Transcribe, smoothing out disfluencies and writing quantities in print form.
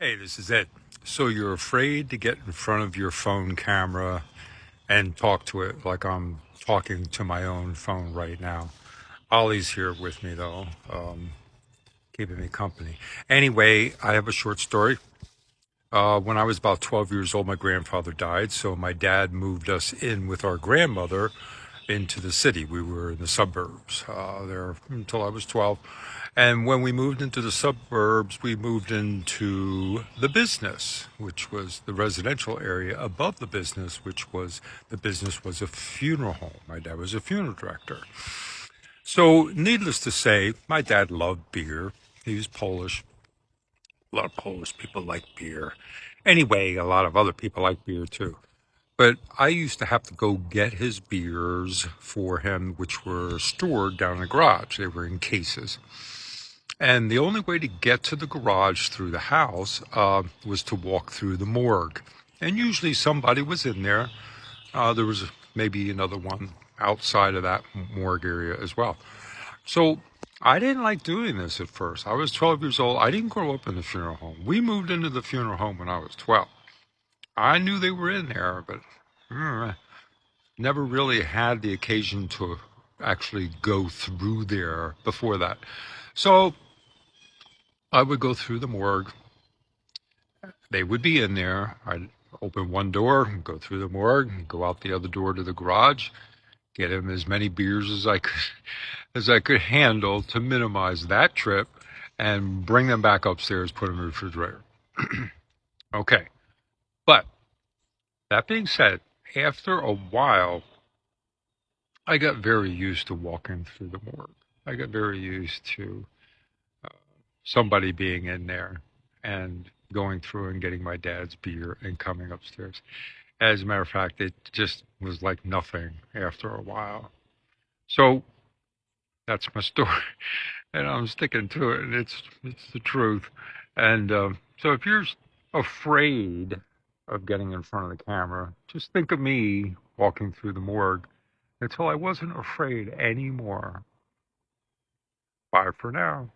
Hey, this is Ed. So you're afraid to get in front of your phone camera and talk to it like I'm talking to my own phone right now. Ollie's here with me though, keeping me company. Anyway, I have a short story. When I was about 12 years old, my grandfather died, so my dad moved us in with our grandmother into the city. We were in the suburbs there until I was 12. And when we moved into the suburbs, we moved into the business, which was the residential area above the business, the business was a funeral home. My dad was a funeral director. So, needless to say, my dad loved beer. He was Polish. A lot of Polish people like beer. Anyway, a lot of other people like beer too. But I used to have to go get his beers for him, which were stored down in the garage. They were in cases. And the only way to get to the garage through the house was to walk through the morgue. And usually somebody was in there. There was maybe another one outside of that morgue area as well. So I didn't like doing this at first. I was 12 years old. I didn't grow up in the funeral home. We moved into the funeral home when I was 12. I knew they were in there, but never really had the occasion to actually go through there before that. So I would go through the morgue. They would be in there. I'd open one door, go through the morgue, go out the other door to the garage, get him as many beers as I could handle to minimize that trip, and bring them back upstairs, put them in the refrigerator. Okay, but that being said, after a while, I got very used to walking through the morgue. I got very used to somebody being in there and going through and getting my dad's beer and coming upstairs. As a matter of fact, it just was like nothing after a while. So that's my story, and I'm sticking to it, and it's the truth. And so if you're afraid of getting in front of the camera, just think of me walking through the morgue until I wasn't afraid anymore. Bye for now.